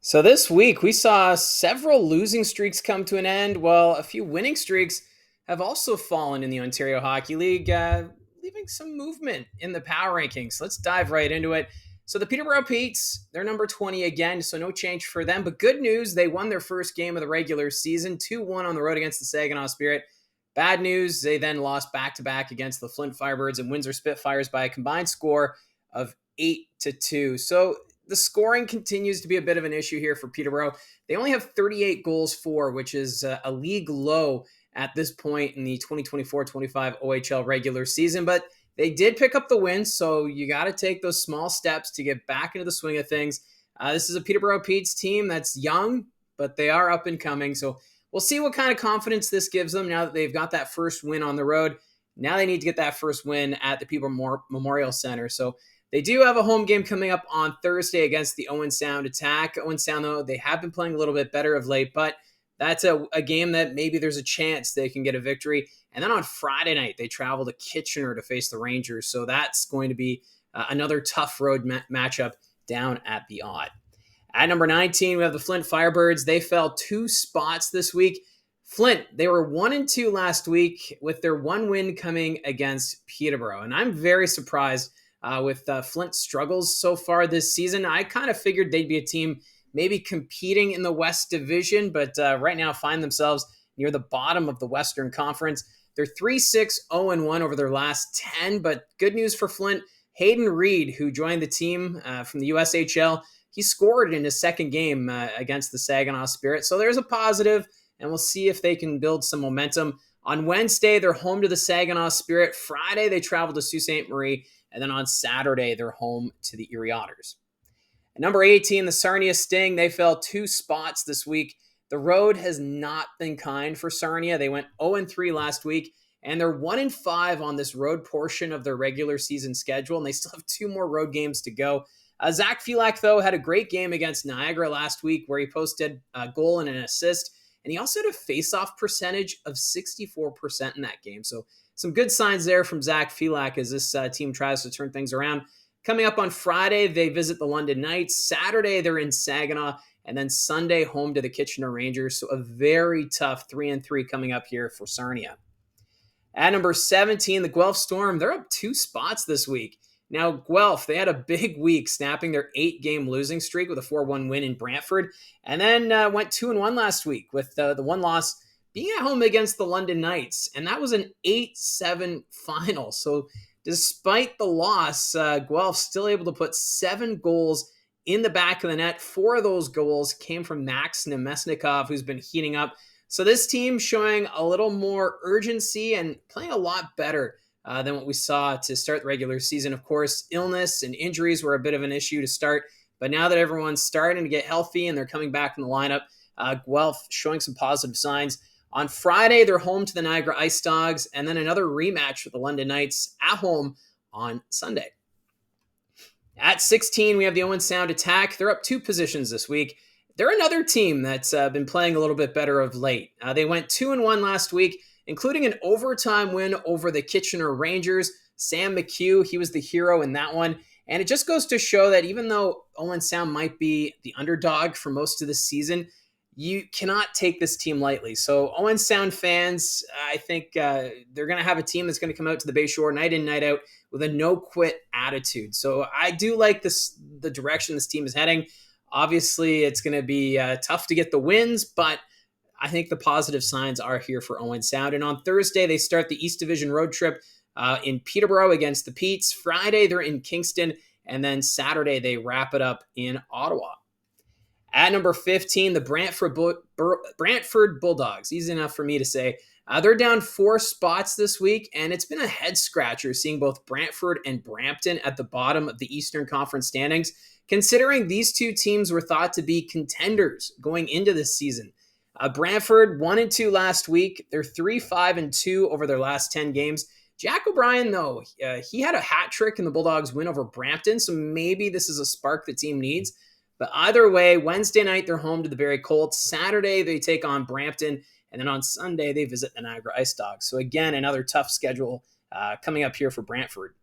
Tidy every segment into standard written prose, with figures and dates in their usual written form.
So this week we saw several losing streaks come to an end, while a few winning streaks have also fallen in the Ontario Hockey League, leaving some movement in the power rankings. Let's dive right into it. So the Peterborough Petes, they're number 20 again, so no change for them. But good news, they won their first game of the regular season, 2-1 on the road against the Saginaw Spirit. Bad news, they then lost back-to-back against the Flint Firebirds and Windsor Spitfires by a combined score of 8-2. So the scoring continues to be a bit of an issue here for Peterborough. They only have 38 goals for, which is a league low at this point in the 2024-25 OHL regular season, but they did pick up the win, so you got to take those small steps to get back into the swing of things. This is a Peterborough Petes team that's young, but they are up and coming, so we'll see what kind of confidence this gives them now that they've got that first win on the road. Now they need to get that first win at the Peterborough Memorial Center, so they do have a home game coming up on Thursday against the Owen Sound Attack. Owen Sound, though, they have been playing a little bit better of late, but that's a game that maybe there's a chance they can get a victory. And then on Friday night, they travel to Kitchener to face the Rangers. So that's going to be another tough road matchup down at the Odd. At number 19, we have the Flint Firebirds. They fell 2 spots this week. Flint, they were 1-2 last week with their one win coming against Peterborough. And I'm very surprised with Flint's struggles so far this season. I kind of figured they'd be a team maybe competing in the West Division, but right now find themselves near the bottom of the Western Conference. They're 3-6-0-1 over their last 10, but good news for Flint. Hayden Reed, who joined the team from the USHL, he scored in his second game against the Saginaw Spirit, so there's a positive, and we'll see if they can build some momentum. On Wednesday, they're home to the Saginaw Spirit. Friday, they travel to Sault Ste. Marie. And then on Saturday, they're home to the Erie Otters. At number 18, the Sarnia Sting, they fell 2 spots this week. The road has not been kind for Sarnia. They went 0-3 last week, and they're 1-5 on this road portion of their regular season schedule, and they still have 2 more road games to go. Zach Filak, though, had a great game against Niagara last week where he posted a goal and an assist, and he also had a face-off percentage of 64% in that game. So some good signs there from Zach Filak as this team tries to turn things around. Coming up on Friday, they visit the London Knights. Saturday, they're in Saginaw. And then Sunday, home to the Kitchener Rangers. So a very tough 3-3 coming up here for Sarnia. At number 17, the Guelph Storm. They're up 2 spots this week. Now, Guelph, they had a big week, snapping their 8-game losing streak with a 4-1 win in Brantford. And then went 2-1 last week with the one loss being at home against the London Knights, and that was an 8-7 final. So despite the loss, Guelph still able to put 7 goals in the back of the net. 4 of those goals came from Max Nemesnikov, who's been heating up. So this team showing a little more urgency and playing a lot better than what we saw to start the regular season. Of course, illness and injuries were a bit of an issue to start, but now that everyone's starting to get healthy and they're coming back in the lineup, Guelph showing some positive signs. On Friday, they're home to the Niagara Ice Dogs, and then another rematch with the London Knights at home on Sunday. At 16, we have the Owen Sound Attack. They're up 2 positions this week. They're another team that's been playing a little bit better of late. They went 2-1 last week, including an overtime win over the Kitchener Rangers. Sam McHugh, he was the hero in that one. And it just goes to show that even though Owen Sound might be the underdog for most of the season, you cannot take this team lightly. So Owen Sound fans, I think they're going to have a team that's going to come out to the Bayshore night in, night out with a no-quit attitude. So I do like the direction this team is heading. Obviously, it's going to be tough to get the wins, but I think the positive signs are here for Owen Sound. And on Thursday, they start the East Division road trip in Peterborough against the Petes. Friday, they're in Kingston. And then Saturday, they wrap it up in Ottawa. At number 15, the Brantford Bulldogs. Easy enough for me to say. They're down 4 spots this week, and it's been a head-scratcher seeing both Brantford and Brampton at the bottom of the Eastern Conference standings, considering these 2 teams were thought to be contenders going into this season. Brantford 1-2 last week. They're 3-5-2 over their last 10 games. Jack O'Brien, though, he had a hat trick in the Bulldogs' win over Brampton, so maybe this is a spark the team needs. But either way, Wednesday night, they're home to the Barrie Colts. Saturday, they take on Brampton. And then on Sunday, they visit the Niagara Ice Dogs. So again, another tough schedule coming up here for Brantford.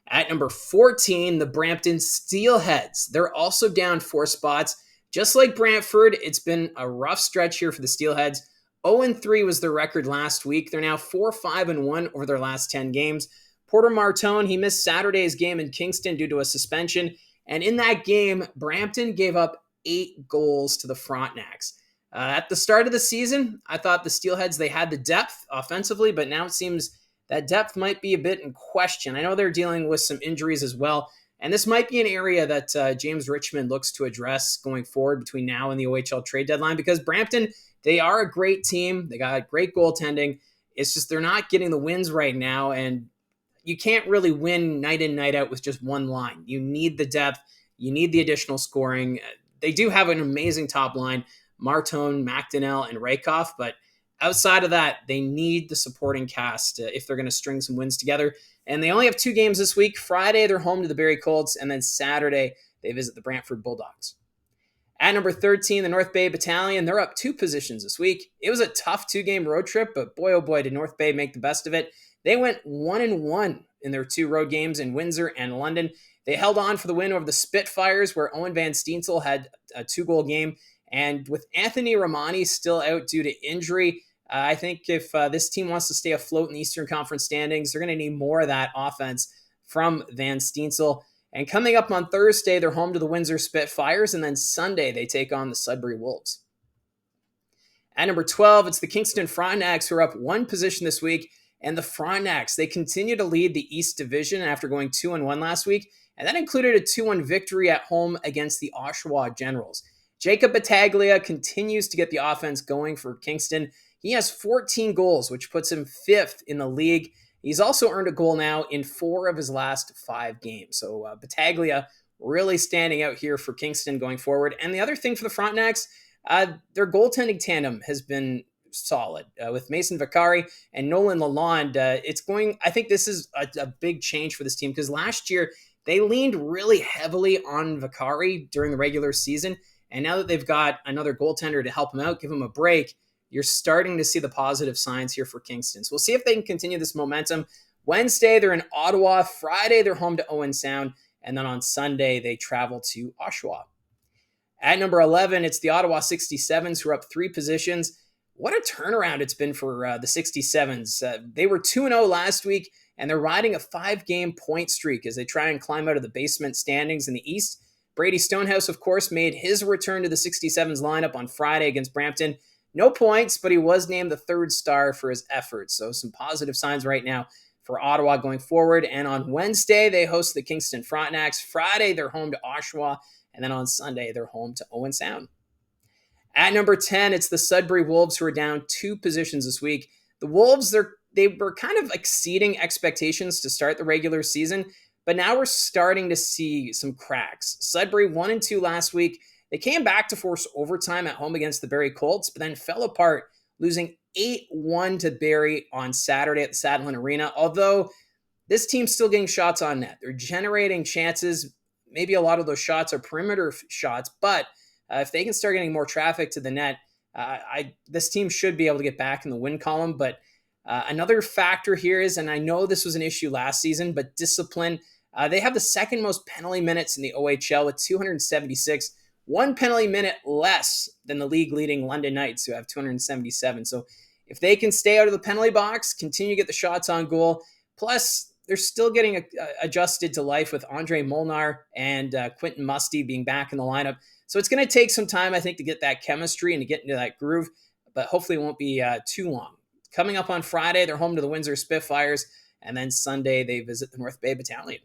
At number 14, the Brampton Steelheads. They're also down 4 spots. Just like Brantford, it's been a rough stretch here for the Steelheads. 0-3 was their record last week. They're now 4-5-1 over their last 10 games. Porter Martone, he missed Saturday's game in Kingston due to a suspension. And in that game, Brampton gave up 8 goals to the Frontenacs. At the start of the season, I thought the Steelheads, they had the depth offensively, but now it seems that depth might be a bit in question. I know they're dealing with some injuries as well, and this might be an area that James Richmond looks to address going forward between now and the OHL trade deadline, because Brampton, they are a great team. They got great goaltending. It's just they're not getting the wins right now, and you can't really win night in, night out with just one line. You need the depth. You need the additional scoring. They do have an amazing top line, Martone, McDonnell, and Rakoff, but outside of that, they need the supporting cast if they're going to string some wins together. And they only have 2 games this week. Friday, they're home to the Barrie Colts, and then Saturday, they visit the Brantford Bulldogs. At number 13, the North Bay Battalion, they're up 2 positions this week. It was a tough 2-game road trip, but boy, oh boy, did North Bay make the best of it. They went 1-1 in their 2 road games in Windsor and London. They held on for the win over the Spitfires, where Owen Van Steensel had a 2-goal game. And with Anthony Romani still out due to injury, I think if this team wants to stay afloat in the Eastern Conference standings, they're going to need more of that offense from Van Steensel. And coming up on Thursday, they're home to the Windsor Spitfires, and then Sunday they take on the Sudbury Wolves. At number 12, it's the Kingston Frontenacs, who are up 1 position this week. And the Frontenacs, they continue to lead the East Division after going 2-1 last week. And that included a 2-1 victory at home against the Oshawa Generals. Jacob Battaglia continues to get the offense going for Kingston. He has 14 goals, which puts him 5th in the league. He's also earned a goal now in 4 of his last 5 games. So Battaglia really standing out here for Kingston going forward. And the other thing for the Frontenacs, their goaltending tandem has been solid with Mason Vicari and Nolan Lalonde. I think this is a big change for this team, because last year they leaned really heavily on Vicari during the regular season. And now that they've got another goaltender to help him out, give him a break, you're starting to see the positive signs here for Kingston. So we'll see if they can continue this momentum. Wednesday, they're in Ottawa. Friday, they're home to Owen Sound. And then on Sunday, they travel to Oshawa. At number 11, it's the Ottawa 67s, who are up 3 positions. What a turnaround it's been for the 67s. They were 2-0 last week, and they're riding a 5-game point streak as they try and climb out of the basement standings in the East. Brady Stonehouse, of course, made his return to the 67s lineup on Friday against Brampton. No points, but he was named the 3rd star for his efforts. So some positive signs right now for Ottawa going forward. And on Wednesday, they host the Kingston Frontenacs. Friday, they're home to Oshawa. And then on Sunday, they're home to Owen Sound. At number 10, it's the Sudbury Wolves, who are down 2 positions this week. The Wolves, they were kind of exceeding expectations to start the regular season, but now we're starting to see some cracks. Sudbury 1-2 last week. They came back to force overtime at home against the Barrie Colts, but then fell apart, losing 8-1 to Barrie on Saturday at the Saddleton Arena. Although this team's still getting shots on net. They're generating chances. Maybe a lot of those shots are perimeter shots, but if they can start getting more traffic to the net, this team should be able to get back in the win column. But another factor here is, and I know this was an issue last season, but discipline. They have the 2nd most penalty minutes in the OHL with 276, 1 penalty minute less than the league-leading London Knights, who have 277. So if they can stay out of the penalty box, continue to get the shots on goal, plus they're still getting adjusted to life with Andre Molnar and Quentin Musty being back in the lineup. So it's going to take some time, I think, to get that chemistry and to get into that groove, but hopefully it won't be too long. Coming up on Friday, they're home to the Windsor Spitfires, and then Sunday they visit the North Bay Battalion.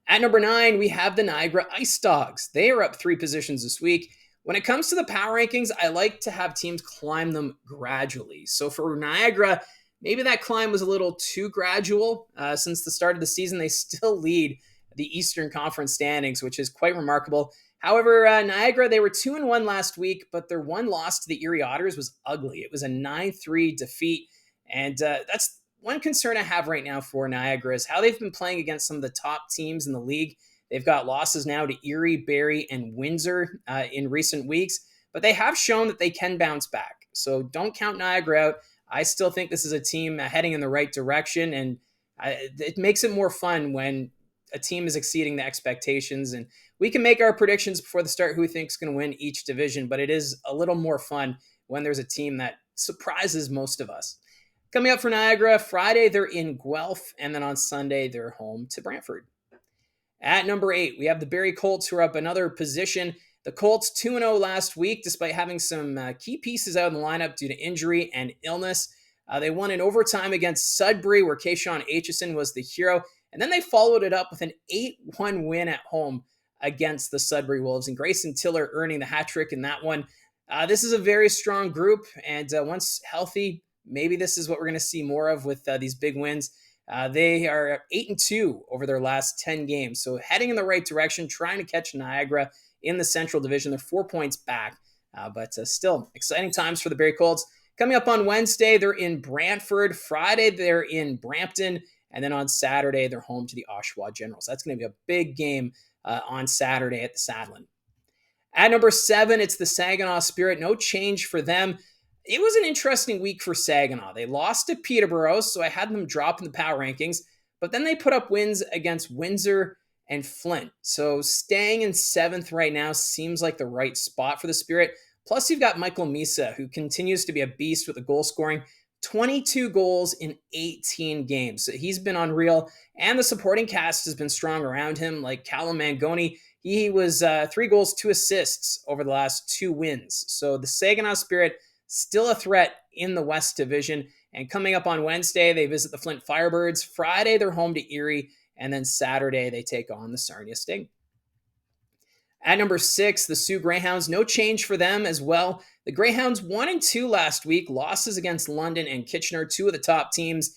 At number 9, we have the Niagara Ice Dogs. They are up 3 positions this week. When it comes to the power rankings, I like to have teams climb them gradually. So for Niagara, maybe that climb was a little too gradual. Since the start of the season, they still lead the Eastern Conference standings, which is quite remarkable. However, Niagara, they were 2-1 last week, but their one loss to the Erie Otters was ugly. It was a 9-3 defeat, and that's one concern I have right now for Niagara is how they've been playing against some of the top teams in the league. They've got losses now to Erie, Barrie, and Windsor in recent weeks, but they have shown that they can bounce back. So don't count Niagara out. I still think this is a team heading in the right direction, and it makes it more fun when a team is exceeding the expectations. And we can make our predictions before the start who we think is going to win each division, but it is a little more fun when there's a team that surprises most of us. Coming up for Niagara, Friday they're in Guelph, and then on Sunday they're home to Brantford. At number 8, we have the Barrie Colts, who are up another position. The Colts 2-0 last week, despite having some key pieces out in the lineup due to injury and illness. They won in overtime against Sudbury, where Kayshawn Aitchison was the hero. And then they followed it up with an 8-1 win at home against the Sudbury Wolves, and Grayson Tiller earning the hat trick in that one. This is a very strong group, and once healthy, maybe this is what we're going to see more of with these big wins. They are 8-2 over their last 10 games, so heading in the right direction, trying to catch Niagara in the Central Division. They're 4 points back, but still exciting times for the Barrie Colts. Coming up on Wednesday, they're in Brantford. Friday, they're in Brampton. And then on Saturday, they're home to the Oshawa Generals. That's going to be a big game on Saturday at the Sadlin. At number 7, it's the Saginaw Spirit. No change for them. It was an interesting week for Saginaw. They lost to Peterborough, so I had them drop in the power rankings. But then they put up wins against Windsor and Flint. So staying in 7th right now seems like the right spot for the Spirit. Plus, you've got Michael Misa, who continues to be a beast with the goal scoring. 22 goals in 18 games. So he's been unreal, and the supporting cast has been strong around him, like Callum Mangoni. He was 3 goals, 2 assists over the last 2 wins. So the Saginaw Spirit still a threat in the West Division. And coming up on Wednesday, they visit the Flint Firebirds. Friday, they're home to Erie. And then Saturday, they take on the Sarnia Sting. At number 6, the Sioux Greyhounds. No change for them as well. The Greyhounds 1-2 last week. Losses against London and Kitchener, 2 of the top teams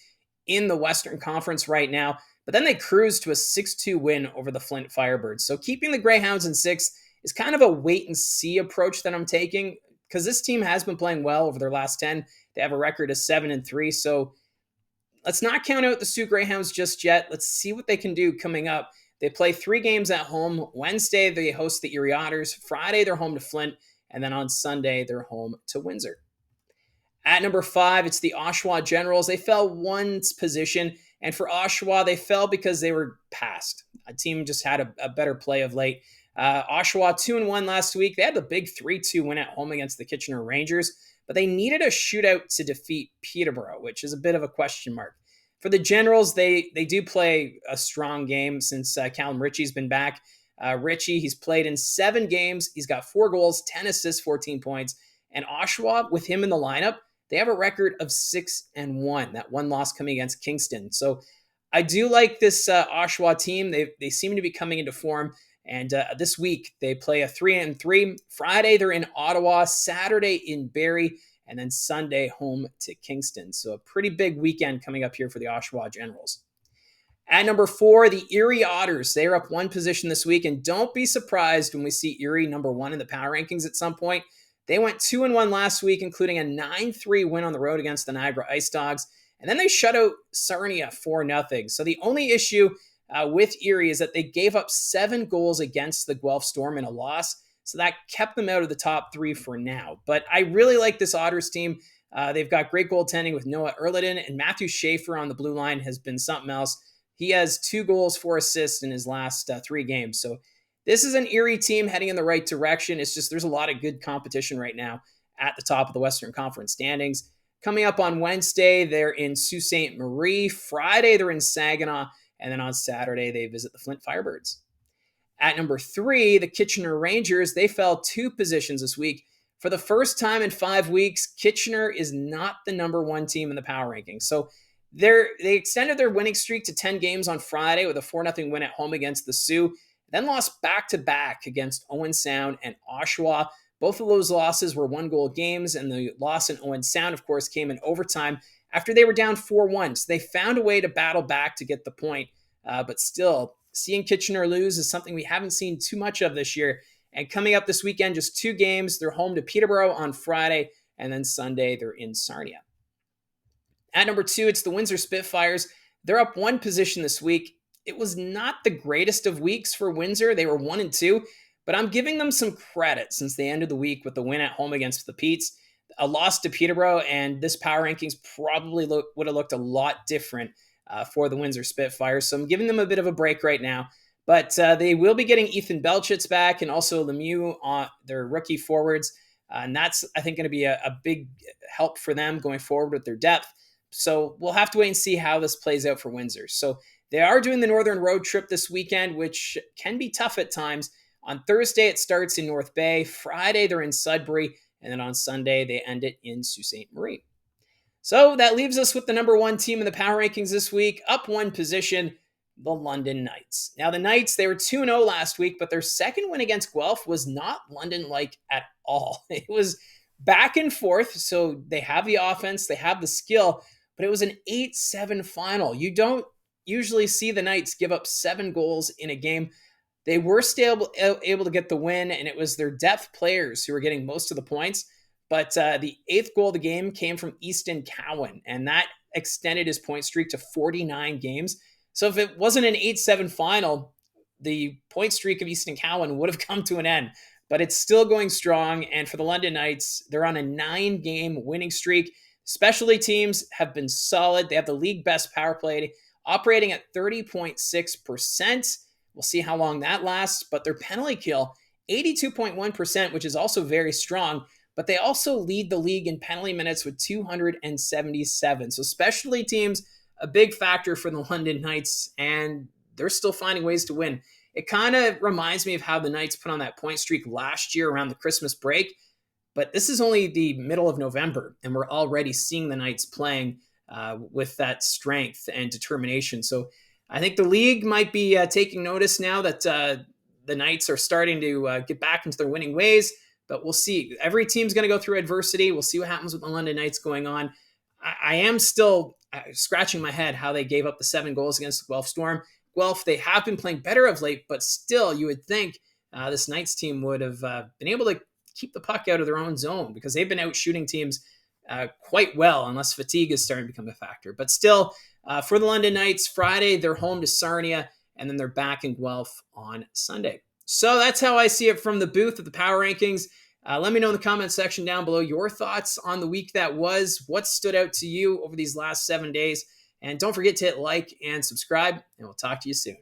in the Western Conference right now. But then they cruised to a 6-2 win over the Flint Firebirds. So keeping the Greyhounds in 6th is kind of a wait-and-see approach that I'm taking, because this team has been playing well over their last 10. They have a record of 7-3. So let's not count out the Sioux Greyhounds just yet. Let's see what they can do coming up. They play 3 games at home. Wednesday, they host the Erie Otters. Friday, they're home to Flint. And then on Sunday, they're home to Windsor. At number 5, it's the Oshawa Generals. They fell 1 position. And for Oshawa, they fell because they were passed. A team just had a better play of late. Oshawa 2-1 last week. They had the big 3-2 win at home against the Kitchener Rangers. But they needed a shootout to defeat Peterborough, which is a bit of a question mark. For the Generals, they do play a strong game since Callum Ritchie's been back. Ritchie, he's played in 7 games. He's got 4 goals, 10 assists, 14 points. And Oshawa, with him in the lineup, they have a record of 6-1. That one loss coming against Kingston. So I do like this Oshawa team. They seem to be coming into form. And this week, they play a 3-3. Friday, they're in Ottawa. Saturday in Barrie. And then Sunday home to Kingston. So a pretty big weekend coming up here for the Oshawa Generals. At number 4, the Erie Otters. They are up 1 position this week. And don't be surprised when we see Erie number 1 in the power rankings at some point. They went 2-1 last week, including a 9-3 win on the road against the Niagara Ice Dogs. And then they shut out Sarnia 4-0. So the only issue with Erie is that they gave up 7 goals against the Guelph Storm in a loss. So that kept them out of the top 3 for now. But I really like this Otters team. They've got great goaltending with Noah Erliden, and Matthew Schaefer on the blue line has been something else. He has 2 goals, 4 assists in his last 3 games. So this is an Erie team heading in the right direction. It's just there's a lot of good competition right now at the top of the Western Conference standings. Coming up on Wednesday, they're in Sault Ste. Marie. Friday, they're in Saginaw. And then on Saturday, they visit the Flint Firebirds. At number 3, the Kitchener Rangers, they fell 2 positions this week. For the first time in 5 weeks, Kitchener is not the number 1 team in the power rankings. So they extended their winning streak to 10 games on Friday with a 4-0 win at home against the Sioux, then lost back-to-back against Owen Sound and Oshawa. Both of those losses were 1-goal games, and the loss in Owen Sound, of course, came in overtime after they were down 4-1. So they found a way to battle back to get the point, but still, seeing Kitchener lose is something we haven't seen too much of this year. And coming up this weekend, just 2 games. They're home to Peterborough on Friday, and then Sunday they're in Sarnia. At number 2, it's the Windsor Spitfires. They're up 1 position this week. It was not the greatest of weeks for Windsor. They were 1-2, but I'm giving them some credit since they ended the week with the win at home against the Petes, a loss to Peterborough, and this power rankings probably would have looked a lot different for the Windsor Spitfires. So I'm giving them a bit of a break right now. But they will be getting Ethan Belchitz back and also Lemieux on their rookie forwards. And that's, I think, going to be a big help for them going forward with their depth. So we'll have to wait and see how this plays out for Windsor. So they are doing the Northern Road trip this weekend, which can be tough at times. On Thursday, it starts in North Bay. Friday, they're in Sudbury. And then on Sunday, they end it in Sault Ste. Marie. So that leaves us with the number one team in the power rankings this week, up one position, the London Knights. Now, the Knights, they were 2-0 last week, but their second win against Guelph was not London-like at all. It was back and forth, so they have the offense, they have the skill, but it was an 8-7 final. You don't usually see the Knights give up 7 goals in a game. They were still able to get the win, and it was their depth players who were getting most of the points. But the 8th goal of the game came from Easton Cowan, and that extended his point streak to 49 games. So if it wasn't an 8-7 final, the point streak of Easton Cowan would have come to an end. But it's still going strong, and for the London Knights, they're on a 9-game winning streak. Specialty teams have been solid. They have the league best power play, operating at 30.6%. We'll see how long that lasts, but their penalty kill, 82.1%, which is also very strong. But they also lead the league in penalty minutes with 277. So specialty teams, a big factor for the London Knights, and they're still finding ways to win. It kind of reminds me of how the Knights put on that point streak last year around the Christmas break, but this is only the middle of November, and we're already seeing the Knights playing with that strength and determination. So I think the league might be taking notice now that the Knights are starting to get back into their winning ways. But we'll see. Every team's going to go through adversity. We'll see what happens with the London Knights going on. I am still scratching my head how they gave up the 7 goals against the Guelph Storm. Guelph, they have been playing better of late, but still, you would think this Knights team would have been able to keep the puck out of their own zone because they've been out shooting teams quite well, unless fatigue is starting to become a factor. But still, for the London Knights, Friday, they're home to Sarnia, and then they're back in Guelph on Sunday. So that's how I see it from the booth of the Power Rankings. Let me know in the comment section down below your thoughts on the week that was. What stood out to you over these last 7 days? And don't forget to hit like and subscribe, and we'll talk to you soon.